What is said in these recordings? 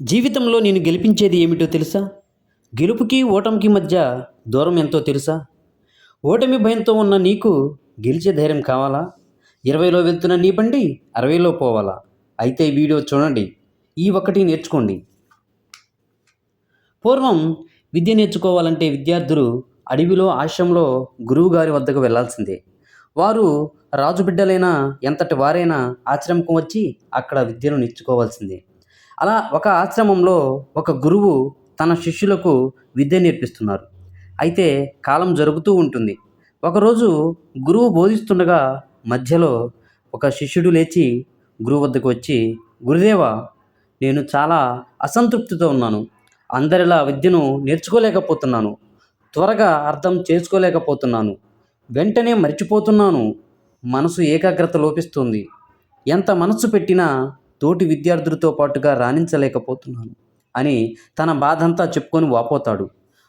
జీవితంలో నేను గెలిపించేది ఏమిటో తెలుసా? గెలుపుకి ఓటమికి మధ్య దూరం ఎంతో తెలుసా? ఓటమి భయంతో ఉన్న నీకు గెలిచే ధైర్యం కావాలా? 20లో వెళ్తున్న నీ బండి 60లో పోవాలా? అయితే ఈ వీడియో చూడండి. ఈ ఒక్కటి నేర్చుకోండి. పూర్వం విద్య నేర్చుకోవాలంటే విద్యార్థులు అడవిలో ఆశ్రమంలో గురువుగారి వద్దకు వెళ్ళాల్సిందే. వారు రాజు బిడ్డలైనా ఎంతటి వారైనా ఆశ్రమంకు వచ్చి అక్కడ విద్యను నేర్చుకోవాల్సిందే. అలా ఒక ఆశ్రమంలో ఒక గురువు తన శిష్యులకు విద్య నేర్పిస్తున్నారు. అయితే కాలం జరుగుతూ ఉంటుంది. ఒకరోజు గురువు బోధిస్తుండగా మధ్యలో ఒక శిష్యుడు లేచి గురువు వద్దకు వచ్చి, గురుదేవా, నేను చాలా అసంతృప్తితో ఉన్నాను. అందరిలా విద్యను నేర్చుకోలేకపోతున్నాను. త్వరగా అర్థం చేసుకోలేకపోతున్నాను. వెంటనే మర్చిపోతున్నాను. మనసు ఏకాగ్రత లోపిస్తుంది. ఎంత మనస్సు పెట్టినా తోటి విద్యార్థులతో పాటుగా రాణించలేకపోతున్నాను అని తన బాధంతా చెప్పుకొని వాపోతాడు.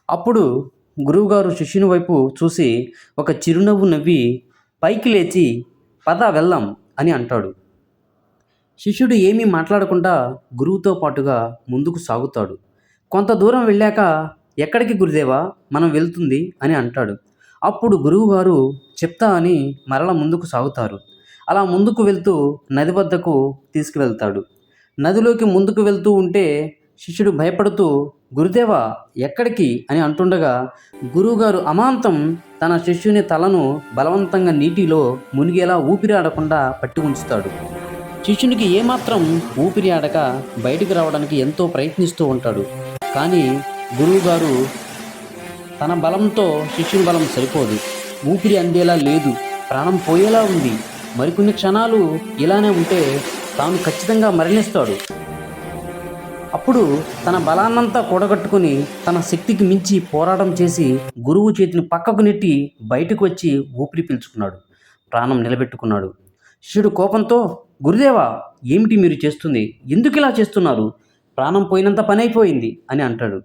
అప్పుడు గురువుగారు శిష్యుని వైపు చూసి ఒక చిరునవ్వు నవ్వి పైకి లేచి, పద వెళ్దాం అని అంటాడు. శిష్యుడు ఏమీ మాట్లాడకుండా గురువుతో పాటుగా ముందుకు సాగుతాడు. కొంత దూరం వెళ్ళాక, ఎక్కడికి గురుదేవా, మనం వెళ్తుంది అని అంటాడు. అప్పుడు గురువుగారు చెప్తా అని మరల ముందుకు సాగుతారు. అలా ముందుకు వెళ్తూ నది వద్దకు తీసుకువెళ్తాడు. నదిలోకి ముందుకు వెళ్తూ ఉంటే శిష్యుడు భయపడుతూ, గురుదేవా, ఎక్కడికి అని అంటుండగా గురువుగారు అమాంతం తన శిష్యుని తలను బలవంతంగా నీటిలో మునిగేలా ఊపిరి ఆడకుండా పట్టి ఉంచుతాడు. శిష్యునికి ఏమాత్రం ఊపిరి ఆడక బయటికి రావడానికి ఎంతో ప్రయత్నిస్తూ ఉంటాడు. కానీ గురువుగారు తన బలంతో శిష్యుని బలం సరిపోదు. ఊపిరి అందేలా లేదు, ప్రాణం పోయేలా ఉంది. మరికొన్ని క్షణాలు ఇలానే ఉంటే తాను ఖచ్చితంగా మరణిస్తాడు. అప్పుడు తన బలాన్నంతా కూడగట్టుకుని తన శక్తికి మించి పోరాటం చేసి గురువు చేతిని పక్కకు నెట్టి బయటకు వచ్చి ఊపిరి పీల్చుకున్నాడు. ప్రాణం నిలబెట్టుకున్నాడు. శిష్యుడు కోపంతో, గురుదేవా, ఏమిటి మీరు చేస్తుంది? ఎందుకు ఇలా చేస్తున్నారు? ప్రాణం పోయినంత పని అయిపోయింది అని అంటాడు.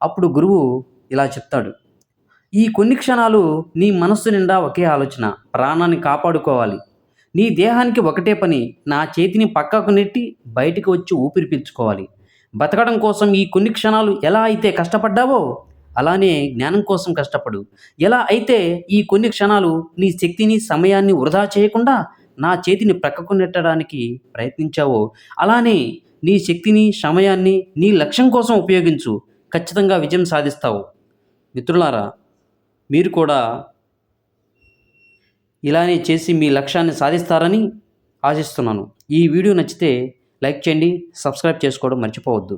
అప్పుడు గురువు ఇలా చెప్తాడు, ఈ కొన్ని క్షణాలు నీ మనస్సు నిండా ఒకే ఆలోచన, ప్రాణాన్ని కాపాడుకోవాలి. నీ దేహానికి ఒకటే పని, నా చేతిని పక్కకు నెట్టి బయటికి వచ్చి ఊపిరి పీల్చుకోవాలి. బతకడం కోసం ఈ కొన్ని క్షణాలు ఎలా అయితే కష్టపడ్డావో అలానే జ్ఞానం కోసం కష్టపడు. ఎలా అయితే ఈ కొన్ని క్షణాలు నీ శక్తిని సమయాన్ని వృధా చేయకుండా నా చేతిని ప్రక్కకు నెట్టడానికి ప్రయత్నించావో అలానే నీ శక్తిని సమయాన్ని నీ లక్ష్యం కోసం ఉపయోగించు. ఖచ్చితంగా విజయం సాధిస్తావు. మిత్రులారా, మీరు కూడా ఇలానే చేసి మీ లక్ష్యాన్ని సాధిస్తారని ఆశిస్తున్నాను. ఈ వీడియో నచ్చితే లైక్ చేయండి, సబ్స్క్రైబ్ చేసుకోవడం మర్చిపోవద్దు.